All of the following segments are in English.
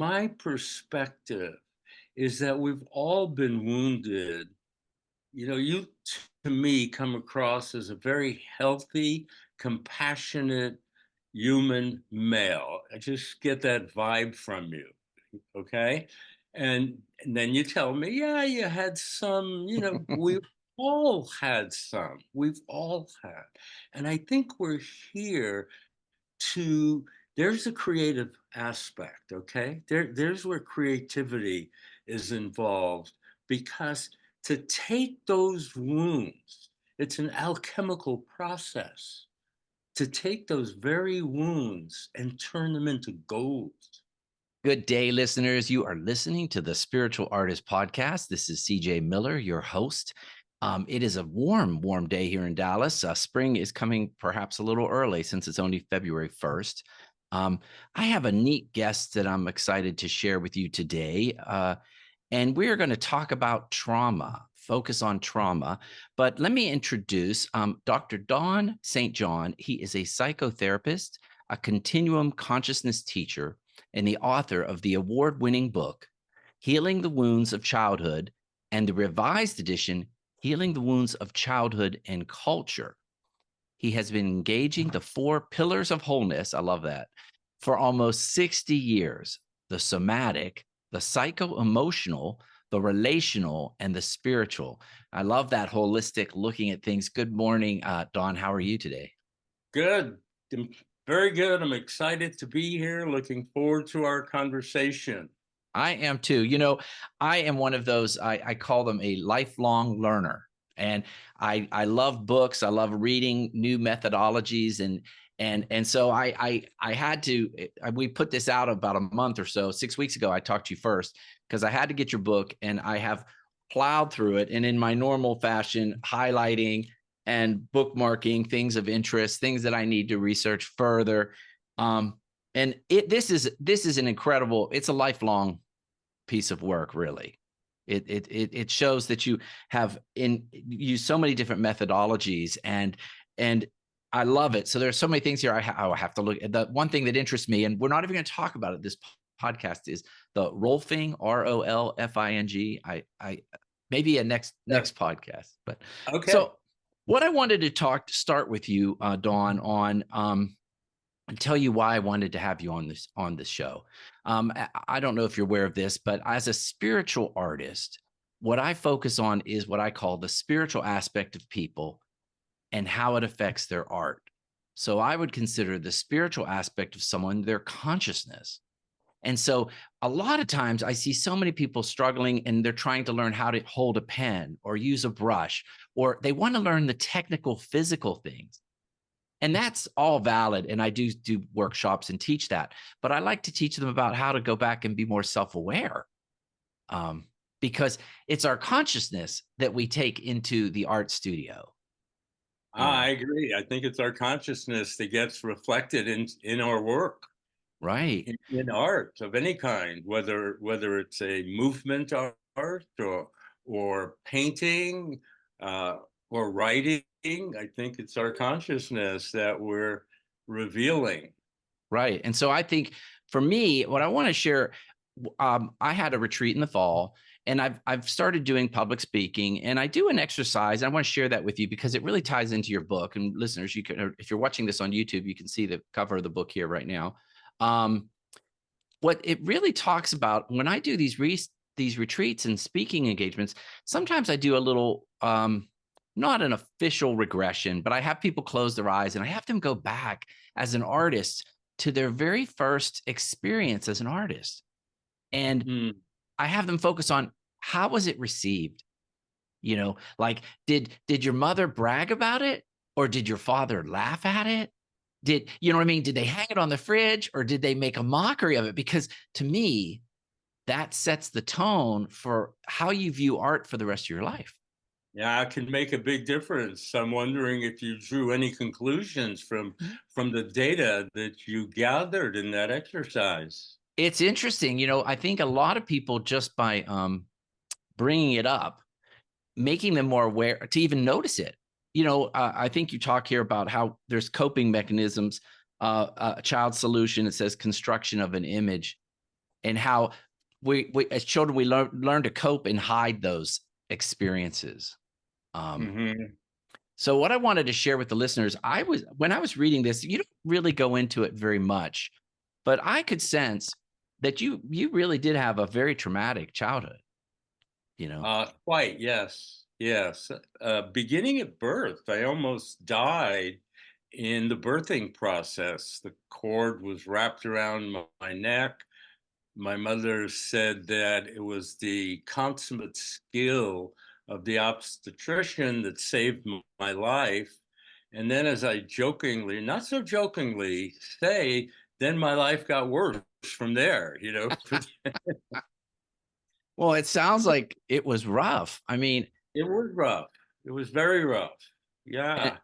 my perspective is that we've all been wounded. You to me come across as a very healthy, compassionate human male. I just get that vibe from you. Okay. And then you tell me, yeah, you had some, we all had some. We've all had. And I think we're here to there's a creative aspect, okay? There's where creativity is involved because to take those wounds, it's an alchemical process to take those very wounds and turn them into gold. Good day, listeners. You are listening to the Spiritual Artist Podcast. This is CJ Miller, your host. It is a warm, warm day here in Dallas. Spring is coming perhaps a little early since it's only February 1st. I have a neat guest that I'm excited to share with you today. And we're going to talk about trauma, focus on trauma. But let me introduce Dr. Don St. John. He is a psychotherapist, a continuum consciousness teacher, and the author of the award-winning book, Healing the Wounds of Childhood, and the revised edition, Healing the Wounds of Childhood and Culture. He has been engaging the 4 pillars of wholeness, I love that, for almost 60 years: the somatic, the psycho-emotional, the relational, and the spiritual. I love that holistic looking at things. Good morning, Don. How are you today? Good. Very good. I'm excited to be here. Looking forward to our conversation. I am too. I am one of those, I call them a lifelong learner. And I love books. I love reading new methodologies. And so I had to, we put this out about a month or so, 6 weeks ago. I talked to you first because I had to get your book, and I have plowed through it. And in my normal fashion, highlighting and bookmarking things of interest, things that I need to research further. And this is an incredible, it's a lifelong piece of work, really. It shows that you have used so many different methodologies, and I love it. So there's so many things here I have to look at. The one thing that interests me, and we're not even going to talk about it this podcast, is the Rolfing, Rolfing. I maybe a next podcast. But Okay. so what I wanted to start with you, Dawn, on and tell you why I wanted to have you on this show. I don't know if you're aware of this, but as a spiritual artist, what I focus on is what I call the spiritual aspect of people and how it affects their art. So I would consider the spiritual aspect of someone their consciousness. And so a lot of times I see so many people struggling, and they're trying to learn how to hold a pen or use a brush, or they want to learn the technical, physical things. And that's all valid. And I do workshops and teach that. But I like to teach them about how to go back and be more self-aware, because it's our consciousness that we take into the art studio. I agree. I think it's our consciousness that gets reflected in our work, Right. in art of any kind, whether it's a movement art or painting or writing. I think it's our consciousness that we're revealing. Right. And so I think for me, what I want to share, I had a retreat in the fall, and I've started doing public speaking, and I do an exercise. And I want to share that with you because it really ties into your book. And listeners, you can, if you're watching this on YouTube, you can see the cover of the book here right now. What it really talks about when I do these retreats and speaking engagements, sometimes I do a little, not an official regression, but I have people close their eyes and I have them go back as an artist to their very first experience as an artist. And Mm. I have them focus on, how was it received? Like, did your mother brag about it, or did your father laugh at it? You know what I mean? Did they hang it on the fridge, or did they make a mockery of it? Because to me, that sets the tone for how you view art for the rest of your life. Yeah, it can make a big difference. I'm wondering if you drew any conclusions from the data that you gathered in that exercise. It's interesting. I think a lot of people, just by bringing it up, making them more aware to even notice it. I think you talk here about how there's coping mechanisms, a child solution. It says construction of an image. and how we as children we learn to cope and hide those experiences. Um, Hmm. so what I wanted to share with the listeners, I was when I was reading this, you don't really go into it very much, but I could sense that you really did have a very traumatic childhood, you know. Quite, yes, yes. Beginning at birth, I almost died in the birthing process. The cord was wrapped around my neck. My mother said that it was the consummate skill of the obstetrician that saved my life. And then, as I jokingly, not so jokingly, say, then my life got worse from there, you know. Well, it sounds like it was rough. I mean, It was rough. It was very rough. and, Yeah.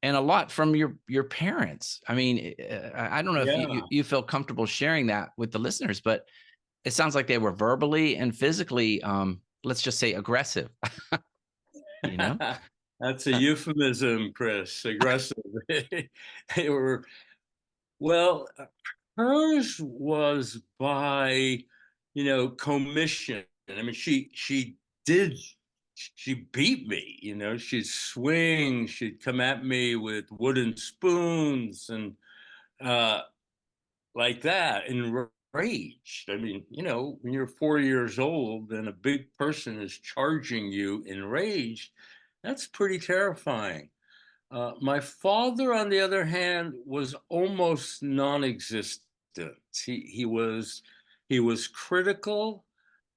and a lot from your parents. I mean, I don't know if Yeah. you feel comfortable sharing that with the listeners, but it sounds like they were verbally and physically, let's just say aggressive, you know? That's a euphemism, Chris. Aggressive. They were, well, hers was by, commission. I mean, did she beat me, she'd swing, she'd come at me with wooden spoons and uh like that, enraged. I mean, when you're 4 years old and a big person is charging you enraged, that's pretty terrifying. My father, on the other hand, was almost non-existent. He was critical.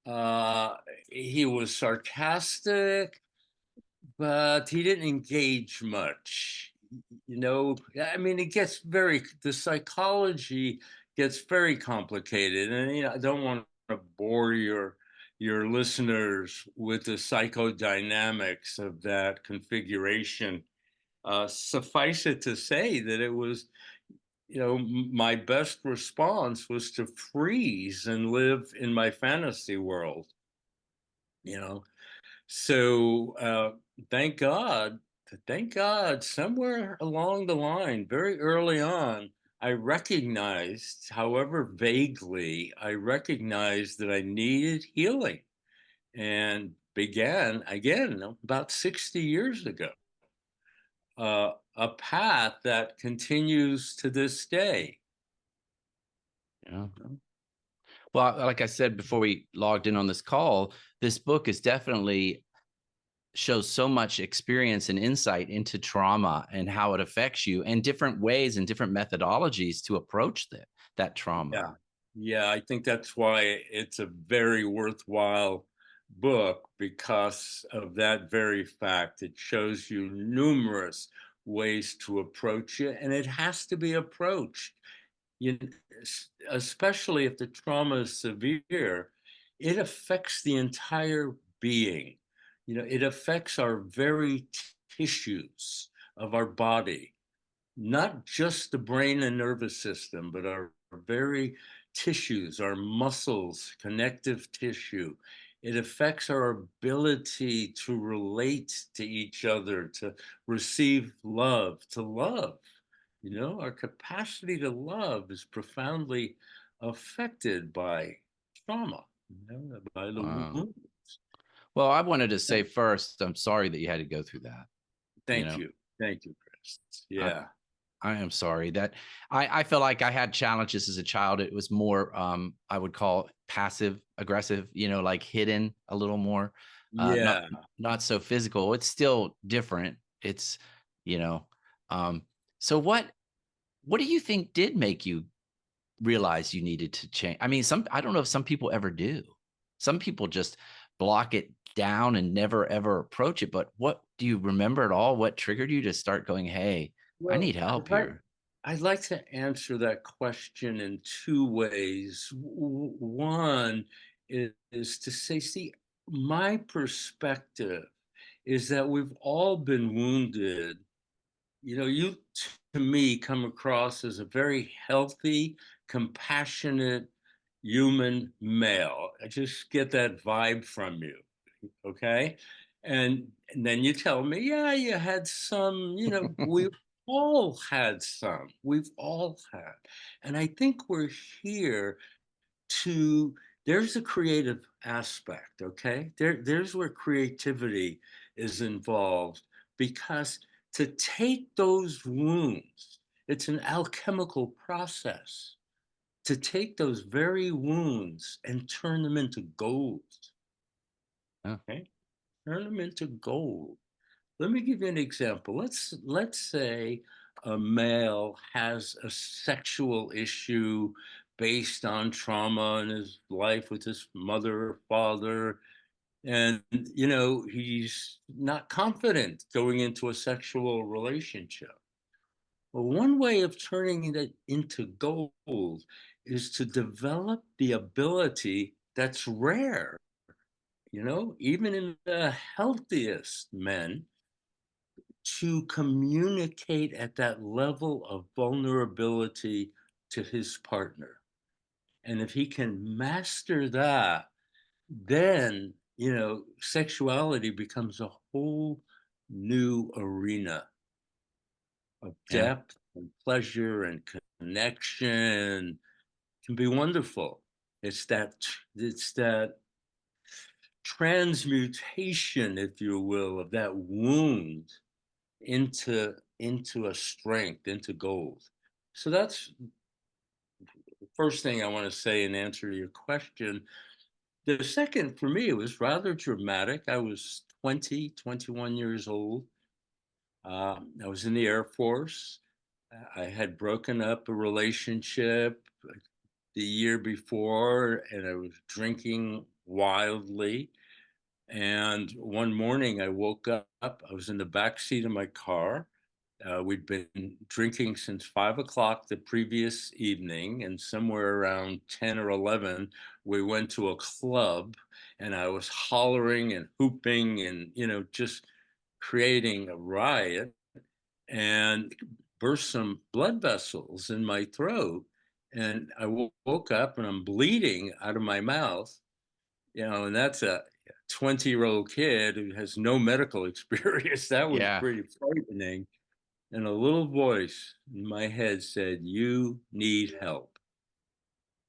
Uh, he was sarcastic, but he didn't engage much. I mean, the psychology gets very complicated, and I don't want to bore your listeners with the psychodynamics of that configuration. Suffice it to say that it was, my best response was to freeze and live in my fantasy world, you know. So thank God, thank God, somewhere along the line, very early on, I recognized, however vaguely, I recognized that I needed healing and began again about 60 years ago, a path that continues to this day. Yeah. Well, like I said before we logged in on this call, this book is definitely shows so much experience and insight into trauma and how it affects you and different ways and different methodologies to approach that trauma. Yeah. Yeah, I think that's why it's a very worthwhile book because of that very fact. It shows you numerous ways to approach it, and it has to be approached. Especially if the trauma is severe, it affects the entire being. It affects our very tissues of our body, not just the brain and nervous system, but our very tissues, our muscles, connective tissue. It affects our ability to relate to each other, to receive love, to love. Our capacity to love is profoundly affected by trauma, by the Wow. wound. Well, I wanted to say first, I'm sorry that you had to go through that. You Thank know, you. Thank you, Chris. I, Yeah. I am sorry that I feel like I had challenges as a child. It was more, I would call passive aggressive, like hidden a little more, not Yeah. not so physical. It's still different. It's, you know, um, so what do you think did make you realize you needed to change? I mean, I don't know if some people ever do. Some people just block it down and never ever approach it. But what do you remember at all? What triggered you to start going, hey, I Well, need help I'd like here? I'd like to answer that question in two ways. One is to say, see, my perspective is that we've all been wounded. You to me come across as a very healthy, compassionate human male. I just get that vibe from you. Okay. And then you tell me, yeah, you had some, we all had some. We've all had. And I think we're here to there's a creative aspect, okay? There's where creativity is involved, because to take those wounds, it's an alchemical process to take those very wounds and turn them into gold. Yeah. Okay? Turn them into gold. Let me give you an example. Let's say a male has a sexual issue based on trauma in his life with his mother or father, and he's not confident going into a sexual relationship. Well, one way of turning it into gold is to develop the ability that's rare, even in the healthiest men, to communicate at that level of vulnerability to his partner. And if he can master that, then, sexuality becomes a whole new arena of Yeah. depth and pleasure and connection. Can be wonderful. It's that transmutation, if you will, of that wound into a strength, into gold. So that's the first thing I want to say in answer to your question. The second, for me, it was rather dramatic. I was 20, 21 years old. I was in the Air Force. I had broken up a relationship the year before, and I was drinking wildly. And one morning I woke up, I was in the back seat of my car. We'd been drinking since 5 o'clock the previous evening, and somewhere around 10 or 11, we went to a club, and I was hollering and hooping and, just creating a riot, and burst some blood vessels in my throat. And I woke up and I'm bleeding out of my mouth, and that's a 20-year-old kid who has no medical experience. That was Yeah. pretty frightening. And a little voice in my head said, "You need help.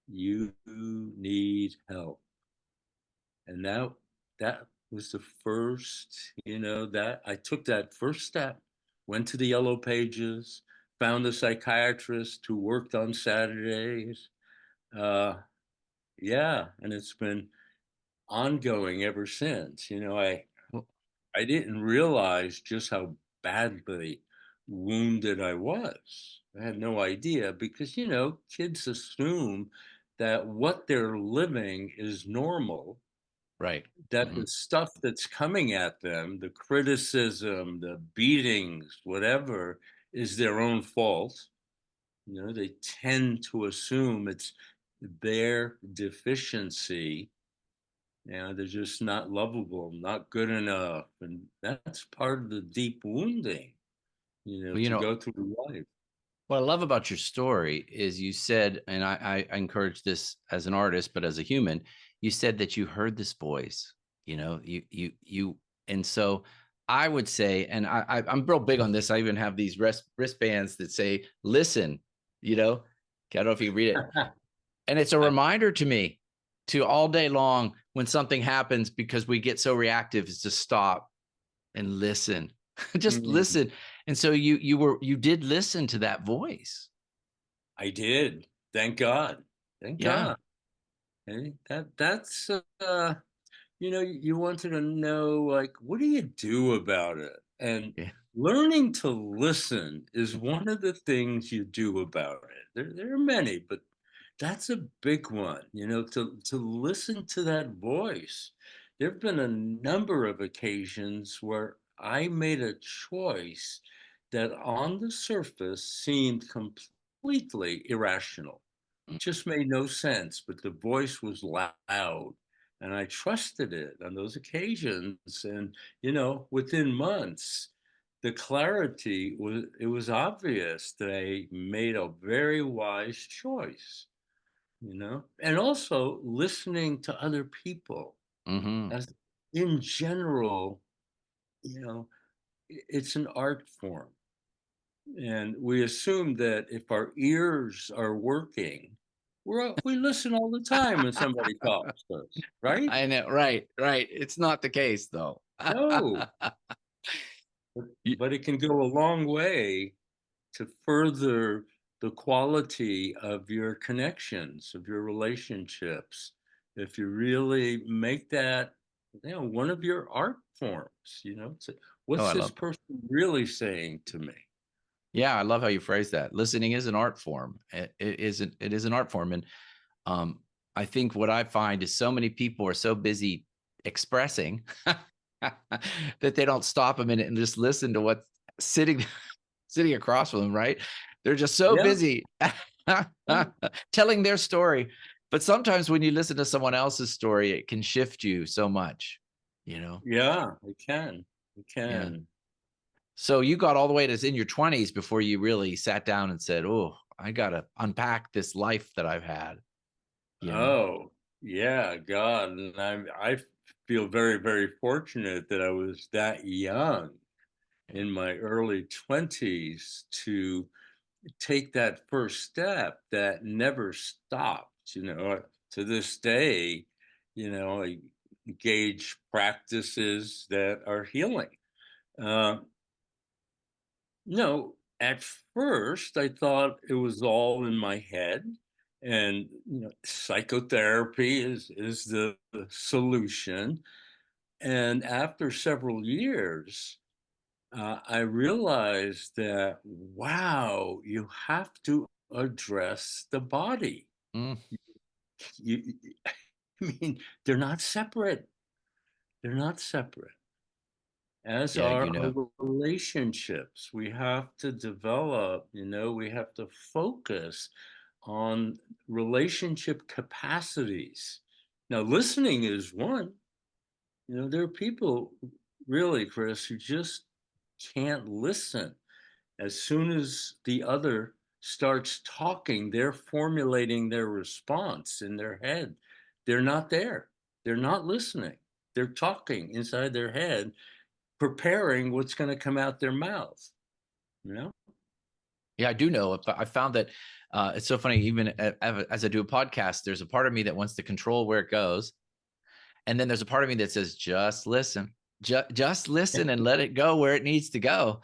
You need help." And that was the first, that I took that first step, went to the yellow pages, found a psychiatrist who worked on Saturdays. Uh, yeah, and it's been ongoing ever since. Well, I didn't realize just how badly wounded I was. I had no idea because, kids assume that what they're living is normal, right. that Mhm. the stuff that's coming at them, the criticism, the beatings, whatever, is their own fault. They tend to assume it's their deficiency. They're just not lovable, not good enough. And that's part of the deep wounding, Well, to go through life. what I love about your story is you said, and I encourage this as an artist, but as a human, you said that you heard this voice. And so I would say, and I'm real big on this. I even have these wristbands that say, "Listen." You know, I don't know if you can read it, and it's a I, reminder to me to all day long when something happens because we get so reactive is to stop and listen. Just mm, listen. And so you did listen to that voice. I did. Thank God. Thank Yeah. God. That's you wanted to know, like, what do you do about it? And Yeah. learning to listen is one of the things you do about it. There are many, but that's a big one, to listen to that voice. There have been a number of occasions where I made a choice that on the surface seemed completely irrational, Mm. just made no sense, but the voice was loud, and I trusted it on those occasions. And, within months, the clarity was obvious that I made a very wise choice, and also listening to other people Mhm. as in general, it's an art form. And we assume that if our ears are working, We listen all the time when somebody talks to us, right? I know. Right. Right. It's not the case though. No, but You- but it can go a long way to further the quality of your connections, of your relationships. If you really make that, one of your art forms, oh, what's I this love that. person really saying to me? Yeah, I love how you phrase that. Listening is an art form. It is an art form. And um, I think what I find is so many people are so busy expressing that they don't stop a minute and just listen to what's sitting sitting across from them, right? They're just so Yeah, busy yeah, telling their story. But sometimes when you listen to someone else's story, it can shift you so much, you know? yeah, it can. It Yeah. can. So you got all the way to in your 20s before you really sat down and said, "Oh, I got to unpack this life that I've had," you know? Oh, yeah, God. And I feel very, very fortunate that I was that young Yeah. in my early 20s to take that first step that never stopped. To this day, I engage practices that are healing. Uh, no, at first I thought it was all in my head, and psychotherapy is the solution. And after several years, I realized that, wow, you have to address the body. Mm, I mean, they're not separate. They're not separate. As yeah, are our relationships. We have to develop, we have to focus on relationship capacities. Now, listening is one. There are people, really, Chris, who just can't listen. As soon as the other starts talking, they're formulating their response in their head. They're not there. They're not listening. They're talking inside their head, preparing what's going to come out their mouth. You know? yeah, I do know. I found that it's so funny. Even as I do a podcast, there's a part of me that wants to control where it goes, and then there's a part of me that says, "Just listen, just listen, and let it go where it needs to go."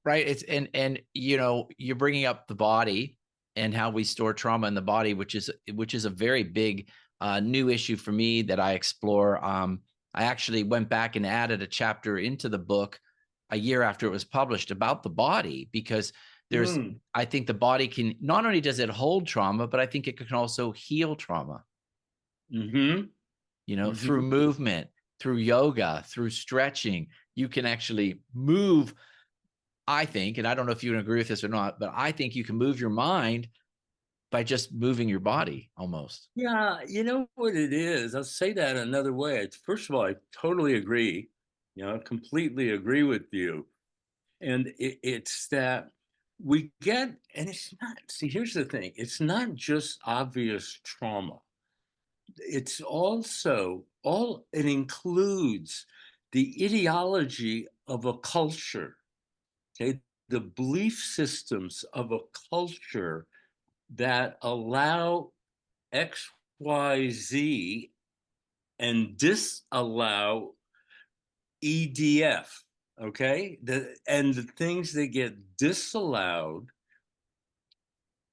Right? It's and you're bringing up the body and how we store trauma in the body, which is a very big new issue for me that I explore. I actually went back and added a chapter into the book a year after it was published about the body because there's Mm, I think the body can not only does it hold trauma, but I think it can also heal trauma, mm-hmm. through Mm-hmm. movement, through yoga, through stretching. You can actually move, I think, and I don't know if you would agree with this or not, but I think you can move your mind by just moving your body almost. Yeah, you know what it is? I'll say that another way. First of all, I totally agree. I completely agree with you. And it's that we get, and it's not, see, here's the thing, it's not just obvious trauma. It's also, it includes the ideology of a culture, okay? The belief systems of a culture that allow X, Y, Z and disallow EDF, okay? And the things that get disallowed,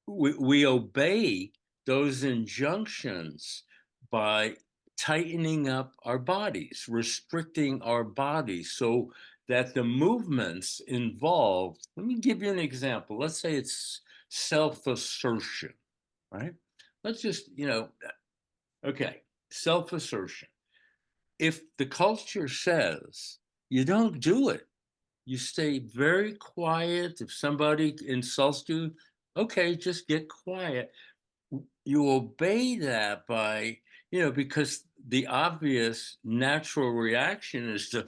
we obey those injunctions by tightening up our bodies, restricting our bodies so that the movements involved, let me give you an example. Let's say it's self assertion, right? Let's just, okay, self assertion. If the culture says you don't do it, you stay very quiet. If somebody insults you, okay, just get quiet. You obey that by, because the obvious natural reaction is to,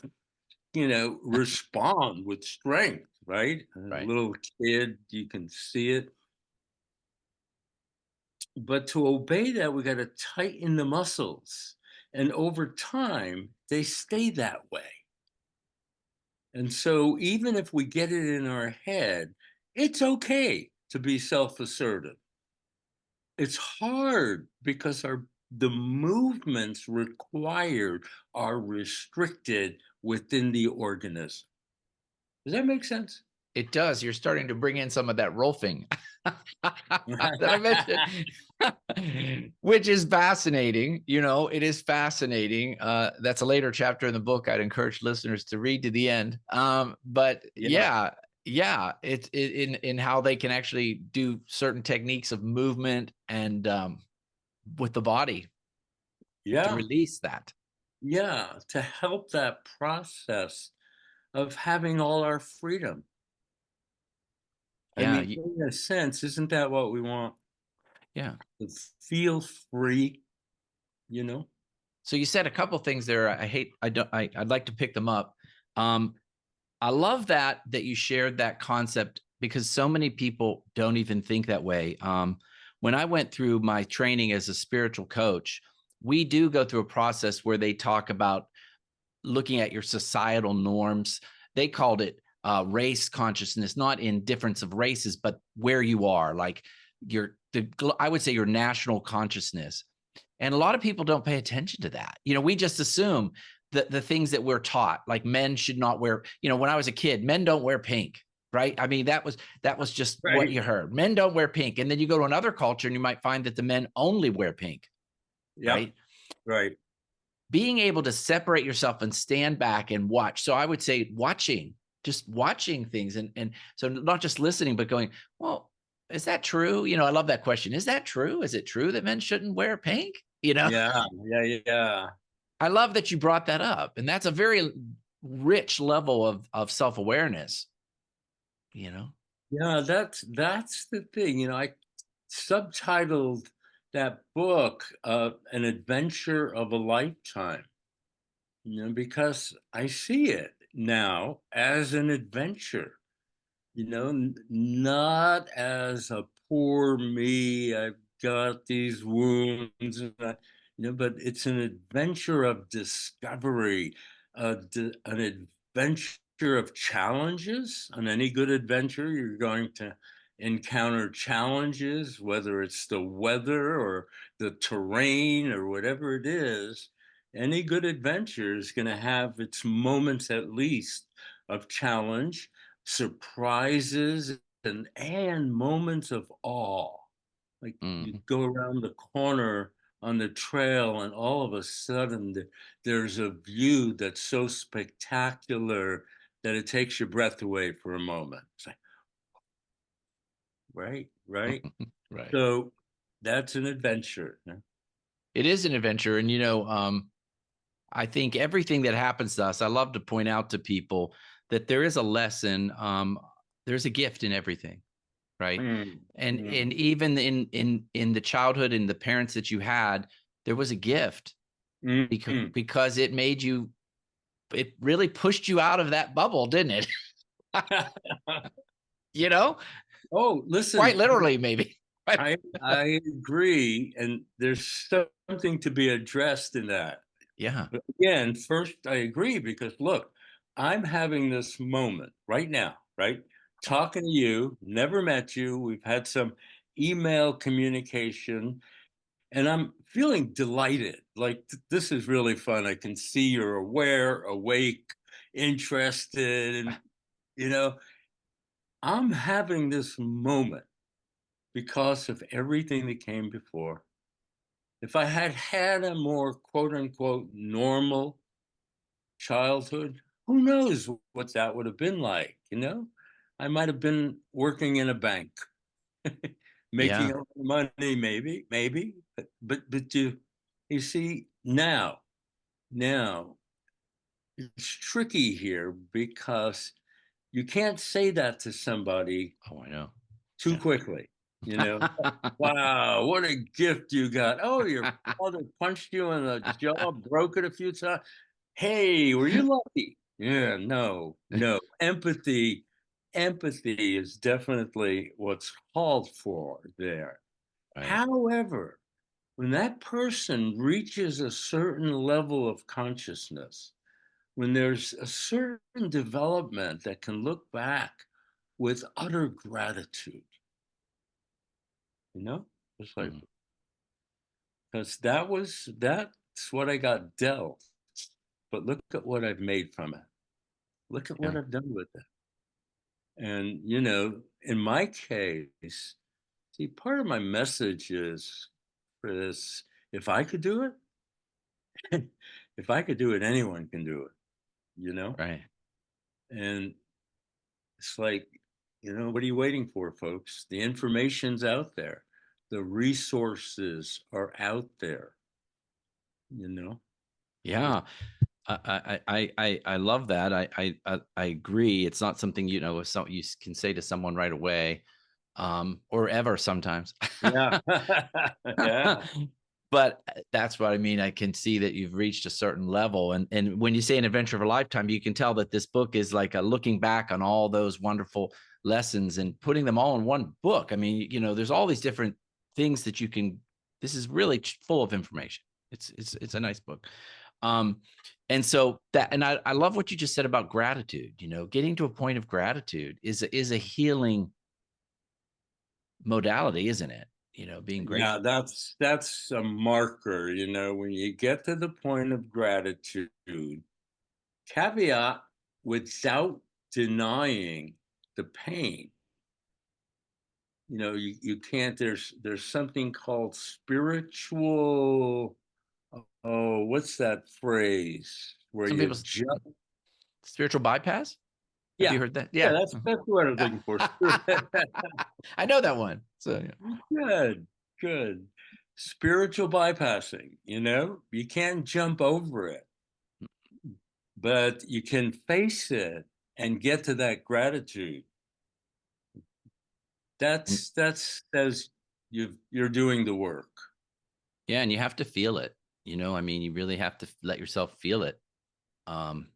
respond with strength, right? A Right. little kid, you can see it. But to obey that, we got to tighten the muscles. And over time, they stay that way. And so even if we get it in our head, it's okay to be self assertive. It's hard because the movements required are restricted within the organism. Does that make sense? It does. You're starting to bring in some of that rolfing that I mentioned, which is fascinating. You know, it is fascinating. That's a later chapter in the book. I'd encourage listeners to read to the end. But Yeah. yeah, it's in how they can actually do certain techniques of movement and with the body to Yeah. release that. Yeah. To help that process of having all our freedom. I Yeah, mean, in a sense, isn't that what we want? yeah. To feel free, you know? So you said a couple things there. I hate. I don't. I'd like to pick them up. Um, I love that you shared that concept because so many people don't even think that way. When I went through my training as a spiritual coach, we do go through a process where they talk about looking at your societal norms. They called it race consciousness, not in difference of races, but where you are, like I would say your national consciousness. And a lot of people don't pay attention to that. You know, we just assume that the things that we're taught, like men should not wear, you know, when I was a kid, men don't wear pink, right? I mean, that was just what Right. you heard. Men don't wear pink. And then you go to another culture and you might find that the men only wear pink, Yep. right? Right. Being able to separate yourself and stand back and watch. So I would say watching, just watching things and so not just listening, but going, well, is that true? You know, I love that question. Is that true? Is it true that men shouldn't wear pink? You know? Yeah. Yeah. Yeah. I love that you brought that up, and that's a very rich level of self-awareness, you know? Yeah. That's the thing. I subtitled that book "An Adventure of a Lifetime." Because I see it now as an adventure. Not as a poor me. I've got these wounds, but it's an adventure of discovery, an adventure of challenges. On any good adventure, you're going to encounter challenges, whether it's the weather or the terrain or whatever it is. Any good adventure is going to have its moments, at least, of challenge, surprises, and moments of awe. Like you Mhm, go around the corner on the trail, and all of a sudden there's a view that's so spectacular that it takes your breath away for a moment. It's like, right, right. right. So that's an adventure. It is an adventure, and, you know, I think everything that happens to us, I love to point out to people that there is a lesson, there's a gift in everything, right? Mm, And mm, even in the childhood and the parents that you had, there was a gift mm. because it really pushed you out of that bubble, didn't it? You know? Oh, Quite listen, literally, maybe. Right. I agree, and there's something to be addressed in that. Yeah. But again, first, I agree because look, I'm having this moment right now, right? Talking to you, never met you. We've had some email communication, and I'm feeling delighted. Like this is really fun. I can see you're aware, awake, interested, and you know, I'm having this moment because of everything that came before. If I had had a more quote unquote normal childhood, who knows what that would have been like, I might have been working in a bank, making Yeah. a lot of money, maybe, but you see now it's tricky here because you can't say that to somebody Oh, I know. too Yeah. quickly, you know. Wow, what a gift you got. Oh, your father punched you in the jaw, broke it a few times. Hey, were you lucky? Yeah, no, no. Empathy is definitely what's called for there. Right. However, when that person reaches a certain level of consciousness, when there's a certain development that can look back with utter gratitude, you know? It's like, Mm, because that's what I got dealt. But look at what I've made from it. Look at what yeah, I've done with it. And, in my case, see, part of my message is for this, if I could do it, if I could do it, anyone can do it, you know? right. And it's like, what are you waiting for, folks? The information's out there. The resources are out there, you know? Yeah. I love that. I agree. It's not something, so you can say to someone right away, or ever sometimes. Yeah. Yeah. But that's what I mean. I can see that you've reached a certain level. And when you say an adventure of a lifetime, you can tell that this book is like a looking back on all those wonderful lessons and putting them all in one book. I mean, there's all these different things that you can. This is really full of information. It's a nice book. Um, and so that, and I love what you just said about gratitude. Getting to a point of gratitude is a healing modality, isn't it? Being Yeah, grateful. that's a marker, when you get to the point of gratitude, caveat, without denying the pain. You can't, there's something called spiritual, oh, what's that phrase where Some you people just, spiritual bypass. Have you yeah, heard that? yeah, Yeah. that's what I was looking for. I know that one. So yeah. Good, good. Spiritual bypassing, you can't jump over it, but you can face it and get to that gratitude. And That's says you're doing the work. yeah, and you have to feel it. I mean, you really have to let yourself feel it um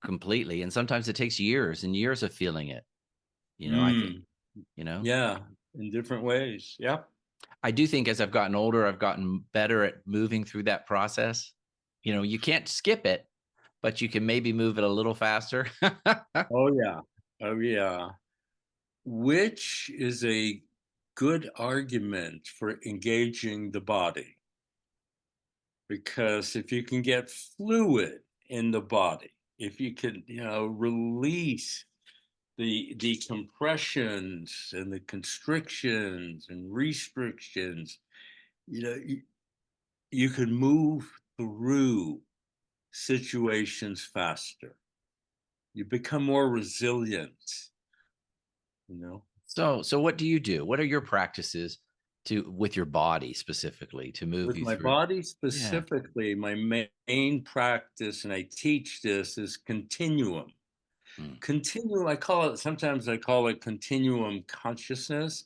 completely. And sometimes it takes years and years of feeling it. I think, Mm, you know. yeah, in different ways. Yeah. I do think as I've gotten older, I've gotten better at moving through that process. You can't skip it, but you can maybe move it a little faster. Oh yeah. Oh yeah. Which is a good argument for engaging the body, because if you can get fluid in the body, if you can, release the compressions and the constrictions and restrictions, you can move through situations faster. You become more resilient, you know. So what do you do? What are your practices with your body specifically to move With you my through? body Yeah. specifically, my main practice, and I teach this, is continuum. Mm. Continuum, sometimes I call it continuum consciousness.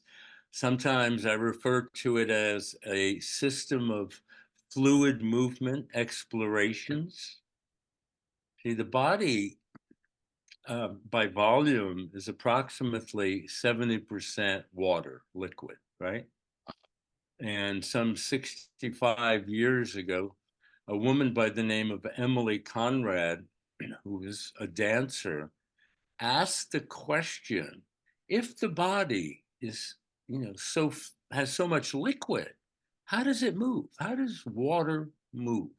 Sometimes I refer to it as a system of fluid movement explorations. See, the body, by volume, is approximately 70% water, liquid, right? And some 65 years ago, a woman by the name of Emily Conrad, who was a dancer, asked the question, if the body is, has so much liquid, how does it move? How does water move?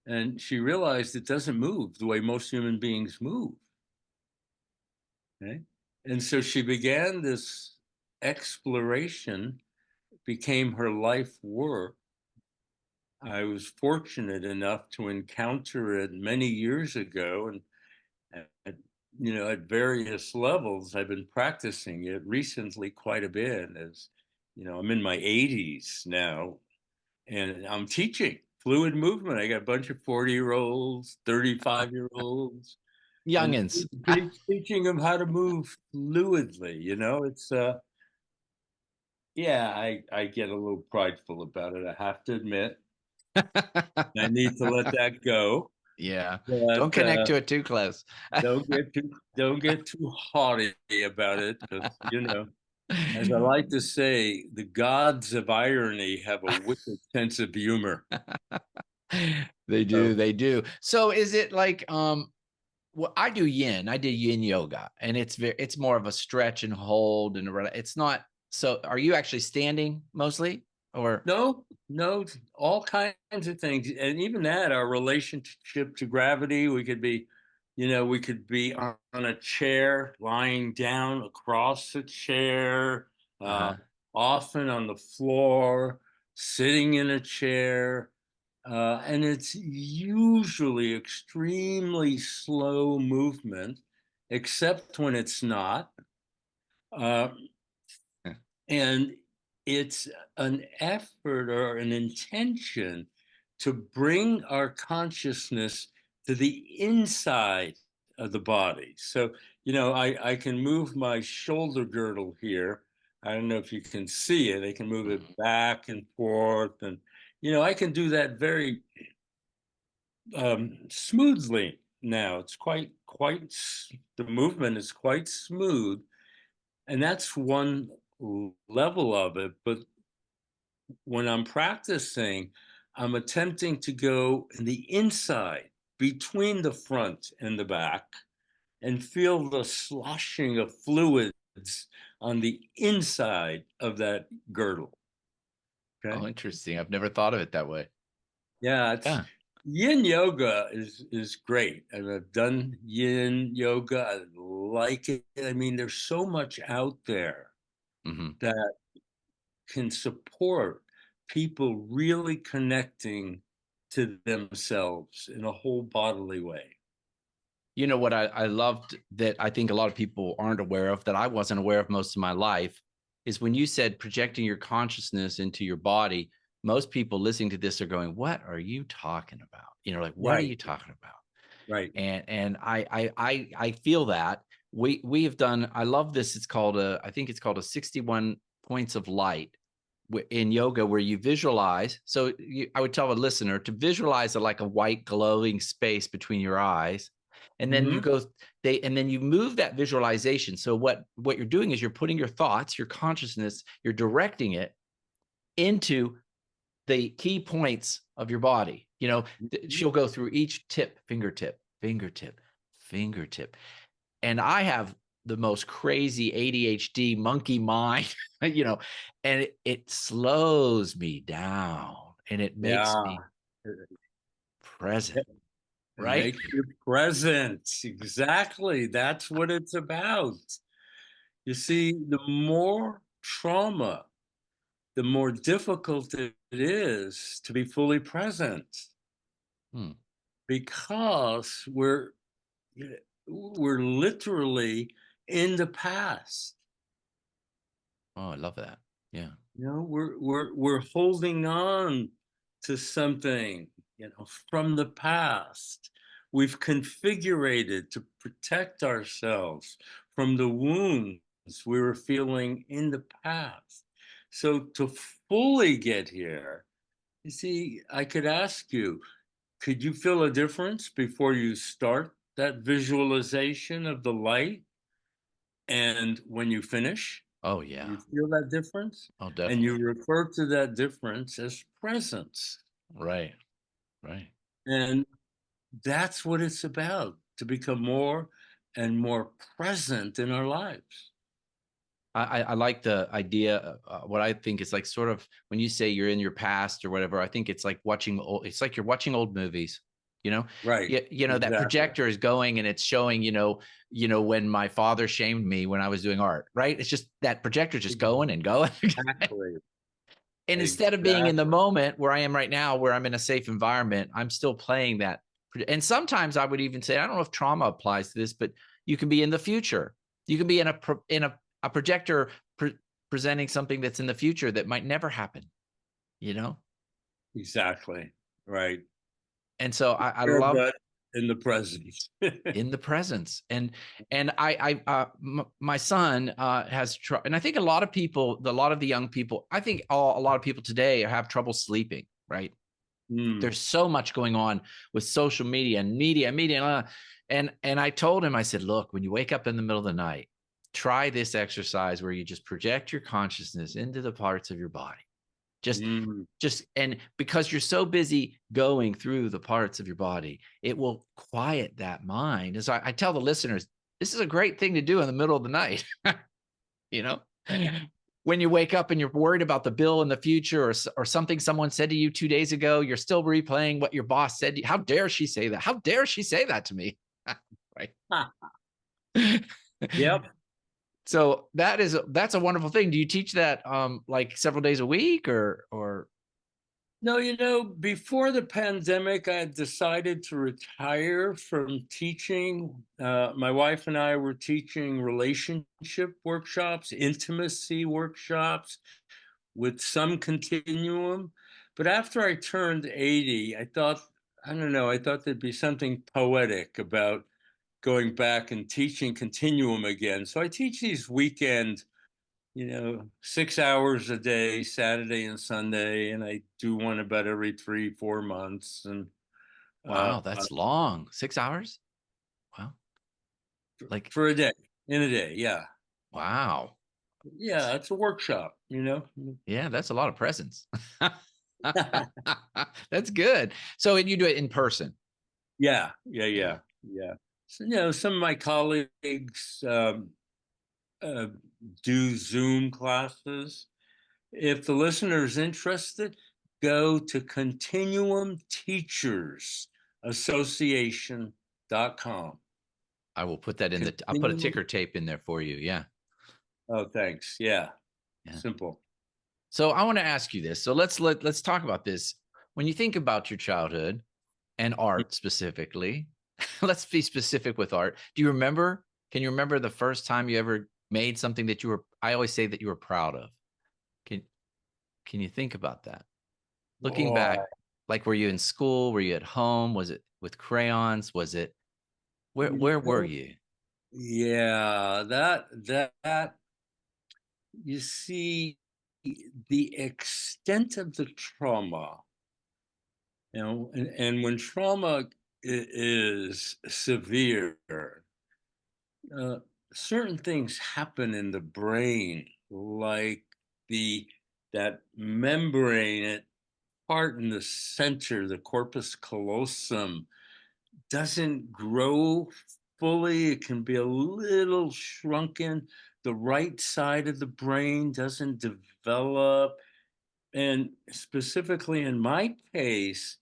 And she realized it doesn't move the way most human beings move. Okay? And so she began this exploration, became her life work. I was fortunate enough to encounter it many years ago, and at, at various levels, I've been practicing it recently quite a bit. As I'm in my 80s now, and I'm teaching fluid movement. I got a bunch of 40-year-olds, 35-year-olds, and Youngins. teaching them how to move fluidly. It's yeah, I get a little prideful about it, I have to admit. I need to let that go. Yeah. Don't But connect to it too close. don't get too haughty about it, because as I like to say, the gods of irony have a wicked sense of humor. They do, So they do. So is it like well, I did yin yoga, and it's more of a stretch and hold, and it's not So are you actually standing mostly or? No, no, all kinds of things. And even that, our relationship to gravity, we could be on a chair, lying down across a chair, uh, Uh-huh. often on the floor, sitting in a chair. And it's usually extremely slow movement, except when it's not. Uh, and it's an effort or an intention to bring our consciousness to the inside of the body. So, I can move my shoulder girdle here. I don't know if you can see it. I can move it Mhm. back and forth. And, I can do that very smoothly now. It's the movement is quite smooth. And that's one level of it. But when I'm practicing, I'm attempting to go in the inside between the front and the back and feel the sloshing of fluids on the inside of that girdle. Okay. Oh, interesting. I've never thought of it that way. Yeah, it's Yeah. yin yoga is great. And I've done yin yoga. I like it. I mean, there's so much out there Mhm. that can support people really connecting to themselves in a whole bodily way. You know what I loved that I think a lot of people aren't aware of, that I wasn't aware of most of my life, is when you said projecting your consciousness into your body. Most people listening to this are going, "What are you talking about?" Like, "What are Right, you talking about?" right. And I feel that we have done. I love this. It's called I think it's called a 61 points of light in yoga, where you visualize. So I would tell a listener to visualize like a white glowing space between your eyes, and then Hmm. and then you move that visualization. So what you're doing is you're putting your thoughts, your consciousness, you're directing it into the key points of your body. She'll go through each tip, fingertip, fingertip, fingertip. And I have the most crazy ADHD monkey mind, you know, and it slows me down and it makes Yeah. me present, It right? makes you present. Exactly. That's what it's about. You see, the more trauma, the more difficult it is to be fully present Hmm. because we're literally in the past. Oh, I love that. Yeah. We're holding on to something, from the past. We've configured to protect ourselves from the wounds we were feeling in the past. So to fully get here, you see, I could ask you, could you feel a difference before you start that visualization of the light? And when you finish, Oh, yeah. you feel that difference? Oh, And you definitely. refer to that difference as presence. Right. Right. And that's what it's about, to become more and more present in our lives. I like the idea. What I think is like sort of when you say you're in your past or whatever. I think it's like watching old. It's like you're watching old movies. You know, Right. that Exactly. projector is going and it's showing. When my father shamed me when I was doing art. Right. It's just that projector just going and going. Exactly. And instead of being in the Exactly. moment where I am right now, where I'm in a safe environment, I'm still playing that. And sometimes I would even say, I don't know if trauma applies to this, but you can be in the future. You can be in a projector presenting something that's in the future that might never happen, you know? Exactly. Right. And so I Here, love but in the present. in the presence. And my son has and I think a lot of the young people, I think a lot of people today have trouble sleeping, right? Mm, There's so much going on with social media and media. And I told him, I said, look, when you wake up in the middle of the night, try this exercise where you just project your consciousness into the parts of your body. Just mm. and because you're so busy going through the parts of your body, it will quiet that mind. And so I tell the listeners, this is a great thing to do in the middle of the night, you know? when you wake up and you're worried about the bill in the future, or something someone said to you 2 days ago, you're still replaying what your boss said to you. How dare she say that? How dare she say that to me? Right. Yep. So that's a wonderful thing. Do you teach that like several days a week, or No, before the pandemic, I had decided to retire from teaching. My wife and I were teaching relationship workshops, intimacy workshops with some continuum. But after I turned 80, I don't know, I thought there'd be something poetic about going back and teaching continuum again. So I teach these weekend 6 hours a day, Saturday and Sunday, and I do one about every 3, 4 months. And wow, uh, that's long. 6 hours? Wow. Like, for a day, in a day, yeah, wow. yeah, it's a workshop. Yeah, that's a lot of presents. That's good. So, and you do it in person. Yeah, yeah, Yeah. yeah, yeah. So some of my colleagues uh, do Zoom classes. If the listener is interested, go to continuumteachersassociation.com. I will put that in I'll put a Continuum. ticker tape in there for you. Yeah. Oh, thanks. Yeah, Yeah. simple. So I want to ask you this. So let's talk about this. When you think about your childhood and art specifically, let's be specific with art. Can you remember the first time you ever made something that I always say that you were proud of? Can can you think about that? Looking Oh, back, like, were you in school? Were you at home? Was it with crayons? Was it you where were know, you? yeah, that you see the extent of the trauma, and when trauma is severe, uh, certain things happen in the brain, like the that membrane part in the center, the corpus callosum, doesn't grow fully. It can be a little shrunken. The right side of the brain doesn't develop. And specifically in my case,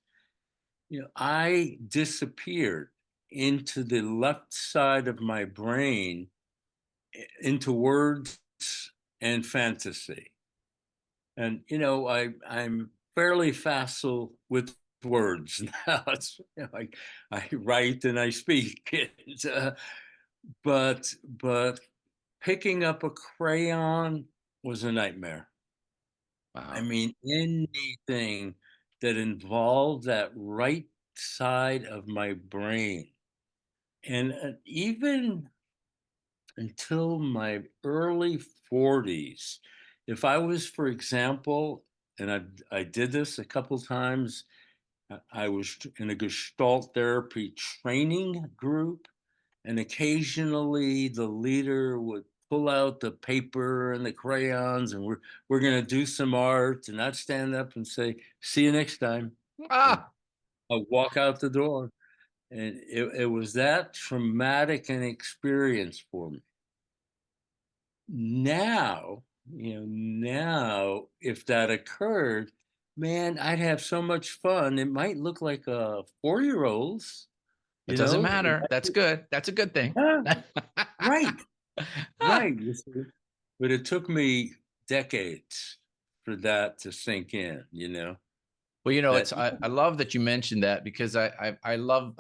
I disappeared into the left side of my brain, into words and fantasy. And I'm fairly facile with words now. I write and I speak. But picking up a crayon was a nightmare. I Wow. mean, anything that involved that right side of my brain. And even until my early 40s, if I was, for example, and I did this a couple times, I was in a Gestalt therapy training group, and occasionally the leader would pull out the paper and the crayons, and we're going to do some art, and I'd stand up and say, "See you next time," and Ah, I'd walk out the door. And it was that traumatic an experience for me. Now, if that occurred, man, I'd have so much fun. It might look like a 4-year-old's, it you doesn't know. matter. That's good. That's a good thing. Yeah, right, Ah, right. But it took me decades for that to sink in. well, That it's I love that you mentioned that, because I love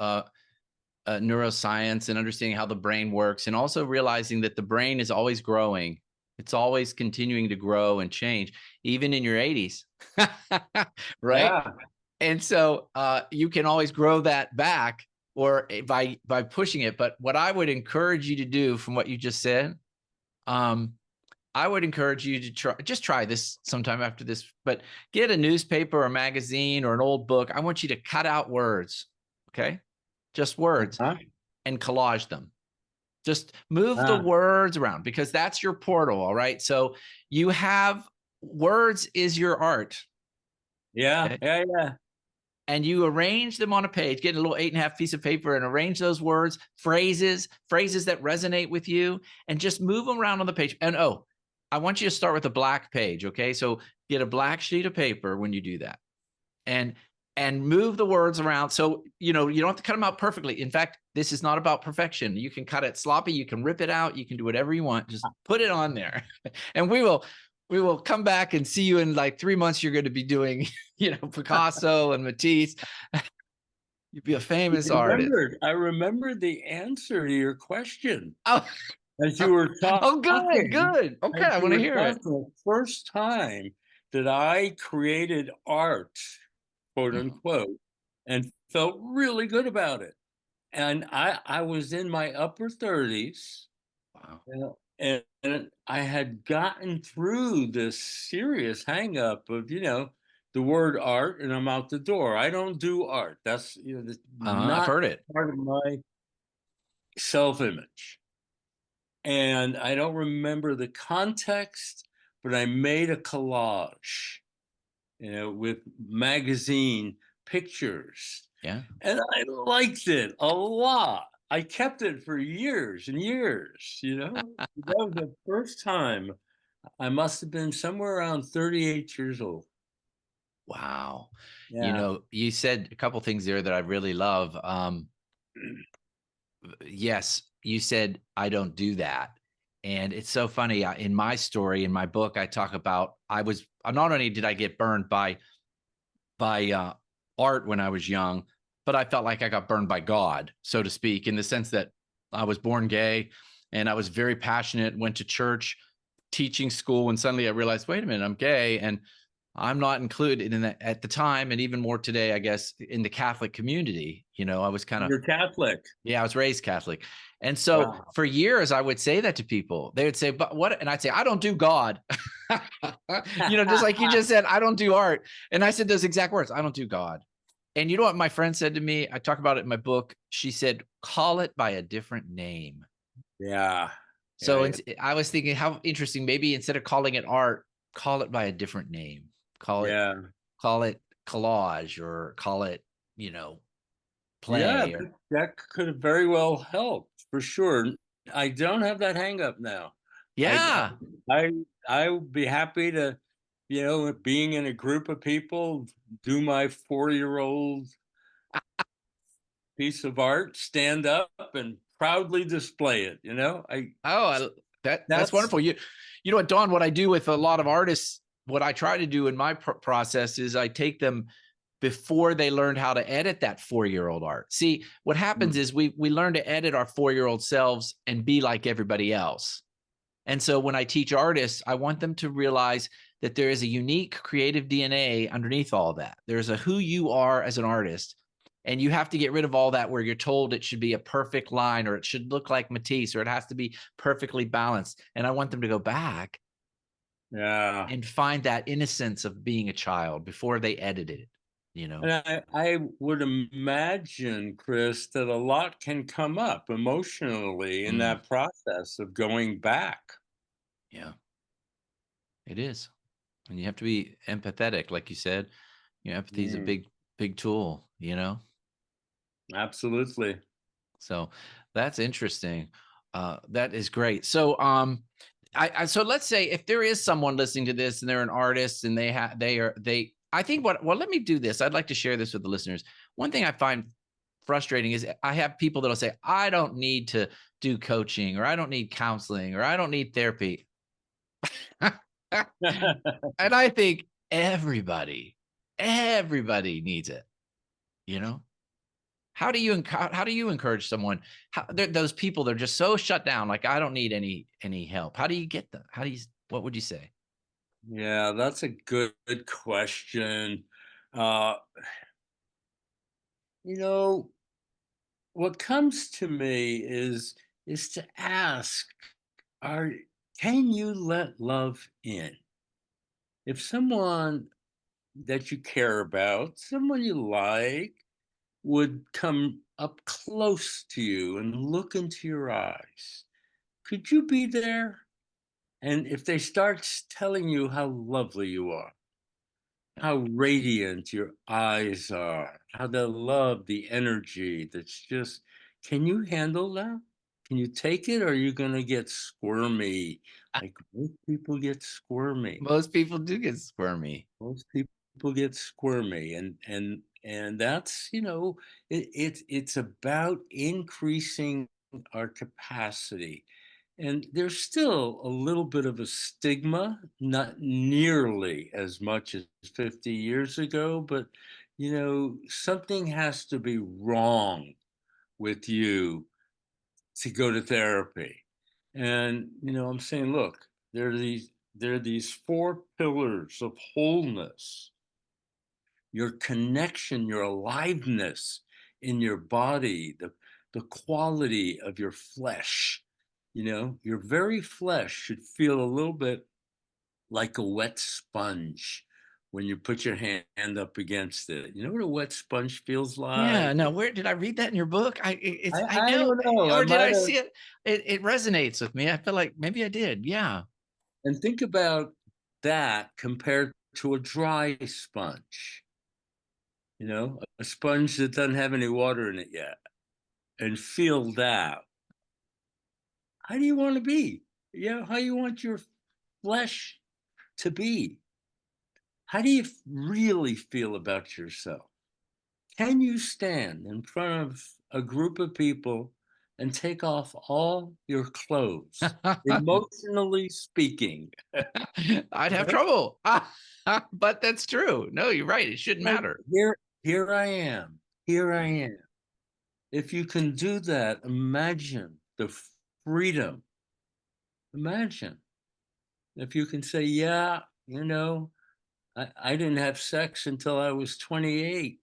neuroscience and understanding how the brain works, and also realizing that the brain is always growing. It's always continuing to grow and change, even in your 80s. Right. yeah, And so you can always grow that back, or by pushing it. But what I would encourage you to do, from what you just said, um, I would encourage you to try this sometime after this, but get a newspaper or magazine or an old book. I want you to cut out words. Okay. Just words, uh-huh. and collage them. Just move the Ah, words around, because that's your portal. All right. So you have words is your art. yeah, Okay. yeah, yeah. And you arrange them on a page, get a little 8.5 piece of paper and arrange those words, phrases that resonate with you, and just move them around on the page. And I want you to start with a black page. Okay. So get a black sheet of paper when you do that, and move the words around. So, you don't have to cut them out perfectly. In fact, this is not about perfection. You can cut it sloppy. You can rip it out. You can do whatever you want. Just put it on there. And we will come back and see you in like 3 months. You're going to be doing, Picasso and Matisse. You'd be a famous artist. I remembered the answer to your question Oh, as you were oh, good, talking. good. Okay. As I you want to were hear it. talking, the first time that I created art, quote Mhm. unquote, and felt really good about it. And I was in my upper 30s, Wow. and I had gotten through this serious hang up of, the word art, and I'm out the door. I don't do art. That's, that's I've not heard it. part of my self-image. And I don't remember the context, but I made a collage, with magazine pictures. Yeah. And I liked it a lot. I kept it for years and years, That was the first time. I must have been somewhere around 38 years old. Wow. Yeah. You said a couple things there that I really love. Yes, you said I don't do that. And it's so funny. In my story, in my book, I talk about not only did I get burned by art when I was young, but I felt like I got burned by God, so to speak, in the sense that I was born gay and I was very passionate, went to church, teaching school, and suddenly I realized, wait a minute, I'm gay and I'm not included in that at the time, and even more today, I guess, in the Catholic community. I was kind of, You're Catholic. yeah, I was raised Catholic. And so Wow. for years, I would say that to people. They would say, but what? And I'd say, I don't do God. Just like you just said, I don't do art. And I said those exact words, I don't do God. And you know what my friend said to me? I talk about it in my book. She said, call it by a different name. Yeah. Yeah. So Yeah. I was thinking, how interesting. Maybe instead of calling it art, call it by a different name. Call it, Yeah. call it collage, or call it, you know, Yeah, play, or that could have very well helped for sure. I don't have that hang up now. I yeah. I I would be happy to, being in a group of people, do my 4-year-old piece of art, stand up and proudly display it, I Oh, that's that's wonderful. You know what, Don, what I do with a lot of artists, what I try to do in my process is I take them before they learned how to edit that 4-year-old art. See, what happens mm, is we learn to edit our 4-year-old selves and be like everybody else. And so when I teach artists, I want them to realize that there is a unique creative DNA underneath all of that. There's a who you are as an artist. And you have to get rid of all that where you're told it should be a perfect line, or it should look like Matisse, or it has to be perfectly balanced. And I want them to go back yeah. and find that innocence of being a child before they edit it, you know? And I would imagine, Chris, that a lot can come up emotionally in Mm, that process of going back. yeah, it is. And you have to be empathetic, like you said. Empathy is a Mm, big, big tool, you know? absolutely. So that's interesting. That is great. So, so let's say if there is someone listening to this and they're an artist and I think well, let me do this. I'd like to share this with the listeners. One thing I find frustrating is I have people that'll say, I don't need to do coaching, or I don't need counseling, or I don't need therapy. And I think everybody needs it, you know? How do you encourage someone? Those people, they're just so shut down. Like, I don't need any help. How do you get them? What would you say? Yeah, that's a good question. Uh, you know, what comes to me is to ask, are can you let love in? If someone that you care about, someone you like, would come up close to you and look into your eyes, could you be there? And if they start telling you how lovely you are, how radiant your eyes are, how they love the energy that's just, can you handle that? Can you take it, or are you gonna get squirmy? Like, most people get squirmy. Most people do get squirmy. Most people get squirmy, and that's, it's about increasing our capacity. And there's still a little bit of a stigma, not nearly as much as 50 years ago, but something has to be wrong with you to go to therapy. And I'm saying, look, there are these four pillars of wholeness: your connection, your aliveness in your body, the quality of your flesh. Your very flesh should feel a little bit like a wet sponge when you put your hand up against it. You know what a wet sponge feels Yeah. like? No, where did I read that in your book? I I know, don't know. I or did might I have. see it? It resonates with me. I feel like maybe I did. Yeah. And think about that compared to a dry sponge, a sponge that doesn't have any water in it yet, and feel that. How do you want to be? How you want your flesh to be? How do you really feel about yourself? Can you stand in front of a group of people and take off all your clothes, emotionally speaking? I'd have trouble. But that's true. No, you're right. It shouldn't Like, matter. here I am. Here I Yeah. am. If you can do that, imagine the freedom. Imagine if you can say, yeah, I didn't have sex until I was 28.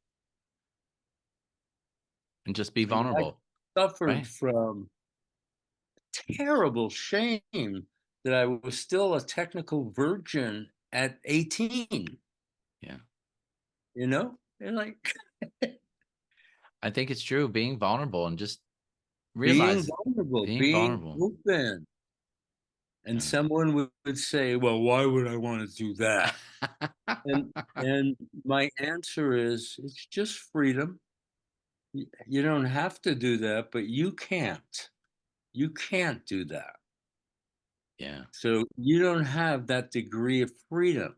And just be And I vulnerable. suffered Right. from terrible shame that I was still a technical virgin at 18, Yeah. And like, I think it's true. Being vulnerable and just being realize vulnerable, being being vulnerable. open. And Yeah. someone would say, well, why would I want to do that? And my answer is, it's just freedom. You don't have to do that, but you can't. You can't do that. Yeah. So you don't have that degree of freedom.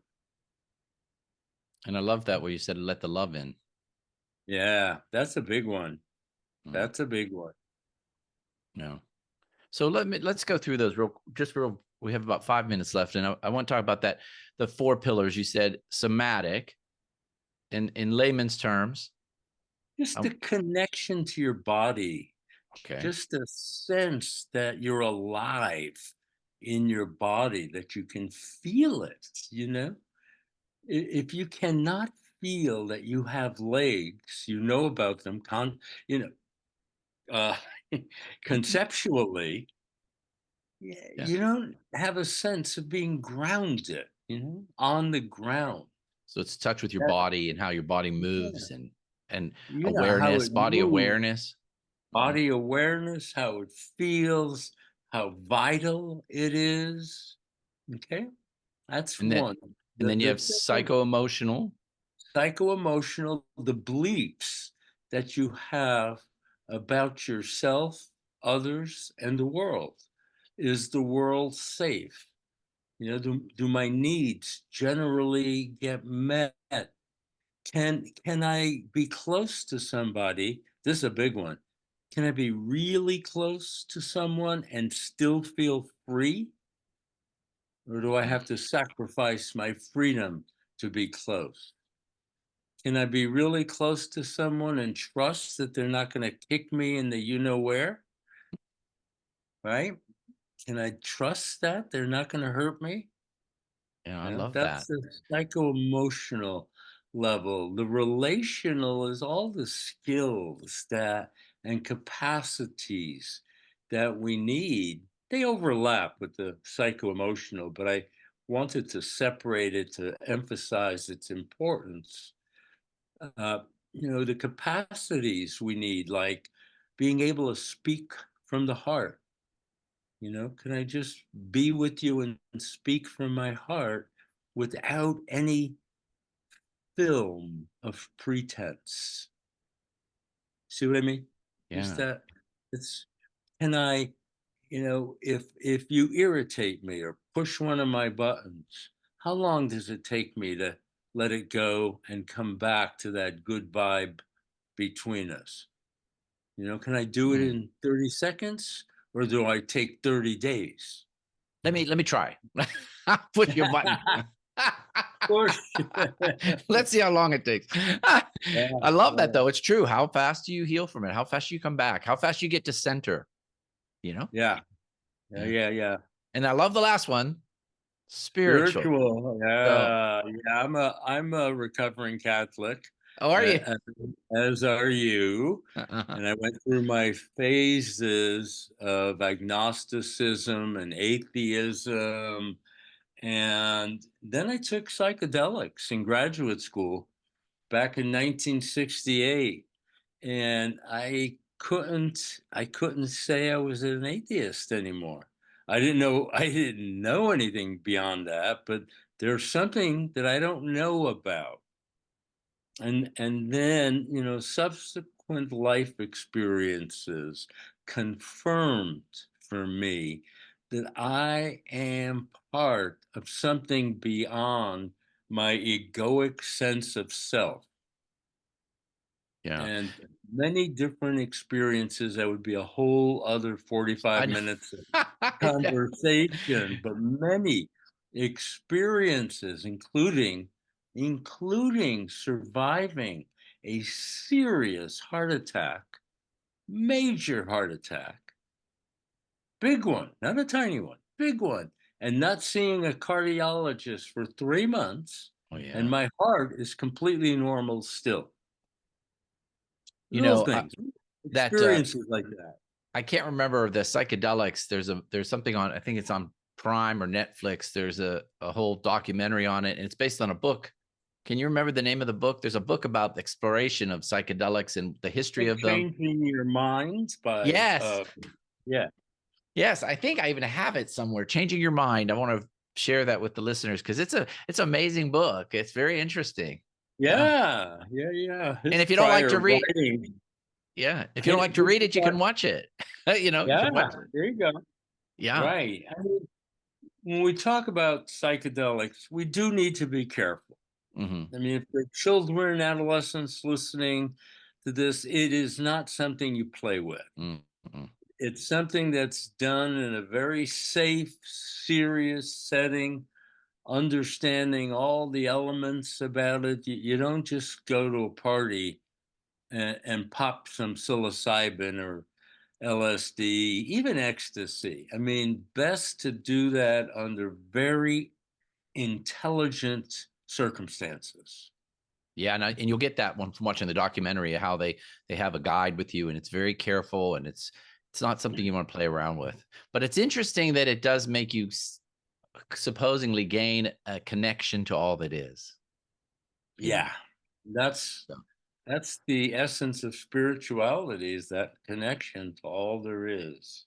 And I love that where you said let the love in. Yeah, that's a big one. Mm, That's a big one. no. So let's go through those real. We have about 5 minutes left, and I want to talk about that. The four pillars you said: somatic, in layman's terms. Just the Um, connection to your body, okay. just a sense that you're alive in your body, that you can feel it. If you cannot feel that you have legs, you know about them, you know, uh, conceptually, Yeah. you don't have a sense of being grounded, on the ground. So it's touch with your That, body and how your body yeah, moves and how awareness, it body moves, awareness. Mhm. body awareness, how it feels, how vital it is. Okay, that's And then one. and The then you the have second, psycho emotional. psycho-emotional, the beliefs that you have about yourself, others, and the world. Is the world safe? Do my needs generally get met? Can I be close to somebody? This is a big one. Can I be really close to someone and still feel free? Or do I Yeah. have to sacrifice my freedom to be close? Can I be really close to someone and trust that they're not going to kick me in the you know where? Right? Can I trust that they're not going to hurt me? Yeah, I love That's that. the psycho-emotional level. The relational is all the skills that and capacities that we need. They overlap with the psycho-emotional, but I wanted to separate it to emphasize its importance. uh, the capacities we need, like being able to speak from the heart. Can I just be with you and speak from my heart without any film of pretense? See what I mean? Just Yeah. that it's can I, if you irritate me or push one of my buttons, how long does it take me to let it go and come back to that good vibe between us? Can I do it Hmm. in 30 seconds or do I take 30 days? Let me try. Push your button. Push. Let's see how long it takes. Yeah, I love that yeah, though. It's true. How fast do you heal from it? How fast do you come back? How fast you get to center? You know? yeah, yeah, Yeah. yeah, yeah. And I love the last one, spiritual. Spiritual. So, Yeah, yeah. I'm a recovering Catholic, how are you? as, as are you. And I went through my phases of agnosticism and atheism. And then I took psychedelics in graduate school back in 1968. And I couldn't say I was an atheist anymore. I didn't know anything beyond that, but there's something that I don't know about. And then, subsequent life experiences confirmed for me that I am part of something beyond my egoic sense of self. Yeah. And many different experiences. That would be a whole other 45 I know. minutes of Yeah. conversation, but many experiences, including surviving a serious heart attack, major heart attack, big one, not a tiny one, big one, and not seeing a cardiologist for 3 months, Oh and yeah. my heart is completely normal still. You Little know, things, that experiences like that. I can't remember the psychedelics. There's something on, I think it's on Prime or Netflix. There's a whole documentary on it, and it's based on a book. Can you remember the name of the book? There's a book about the exploration of psychedelics and the history Like of them. changing your mind by, Yes. yeah, Yes, I think I even have it somewhere. Changing Your Mind. I want to share that with the listeners because it's an amazing book. It's very interesting. Yeah. yeah, yeah, yeah. And His if you don't like prior to read, writing, yeah, if you don't like to his read it, you can watch it. You yeah, can watch it. there you go. Yeah. Right. I mean, when we talk about psychedelics, we do need to be careful. Hmm. I mean, if the children and adolescents listening to this, it is not something you play with. Hmm. It's something that's done in a very safe, serious setting, understanding all the elements about it. You don't just go to a party and pop some psilocybin or LSD, even ecstasy. I mean, best to do that under very intelligent circumstances. Yeah, and you'll get that one from watching the documentary, how they have a guide with you, and it's very careful, and it's not something you want to play around with. But it's interesting that it does make you supposedly gain a connection to all that is. You know. Yeah, that's So, that's the essence of spirituality, is that connection to all there is.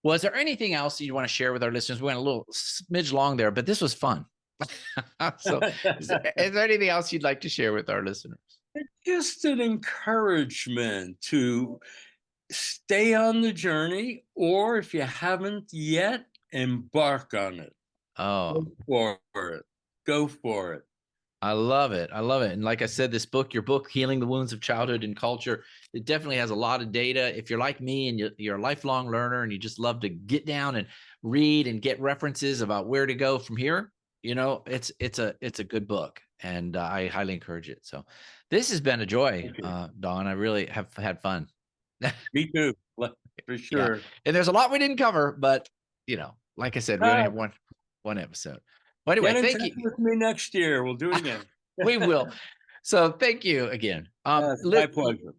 was there anything else you want to share with our listeners? We went a little smidge long there, but this was fun. So, is there anything else you'd like to share with our listeners? Just an encouragement to stay on the journey, or if you haven't yet, embark on it. Oh, Go for it. Go for it. I love it. I love it. And like I said, this book, your book, Healing the Wounds of Childhood and Culture, it definitely has a lot of data. If you're like me and you're a lifelong learner and you just love to get down and read and get references about where to go from here, it's a good book, and I highly encourage it. So this has been a joy, Thank you. Don. I really have had fun. Me too, for Yeah. sure. And there's a lot we didn't cover, but like I said, we only Ah, have one episode. But anyway, get in thank touch you. with me next year. We'll do it again. We will. So thank you again. It's my pleasure.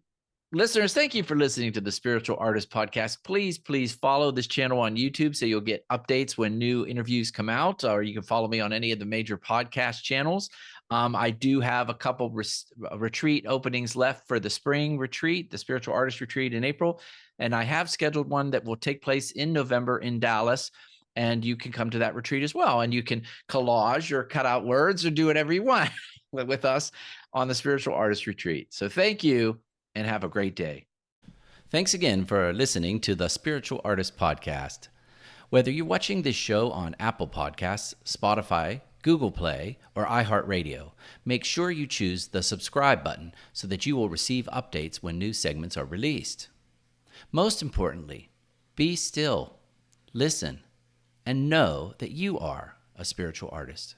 Listeners, thank you for listening to the Spiritual Artist Podcast. Please follow this channel on YouTube so you'll get updates when new interviews come out, or you can follow me on any of the major podcast channels. I do have a couple retreat openings left for the spring retreat, the Spiritual Artist Retreat in April, and I have scheduled one that will take place in November in Dallas. And you can come to that retreat as well. And you can collage or cut out words or do whatever you want with us on the Spiritual Artist Retreat. So thank you and have a great day. Thanks again for listening to the Spiritual Artist Podcast. Whether you're watching this show on Apple Podcasts, Spotify, Google Play, or iHeartRadio, make sure you choose the subscribe button so that you will receive updates when new segments are released. Most importantly, be still, listen, and know that you are a spiritual artist.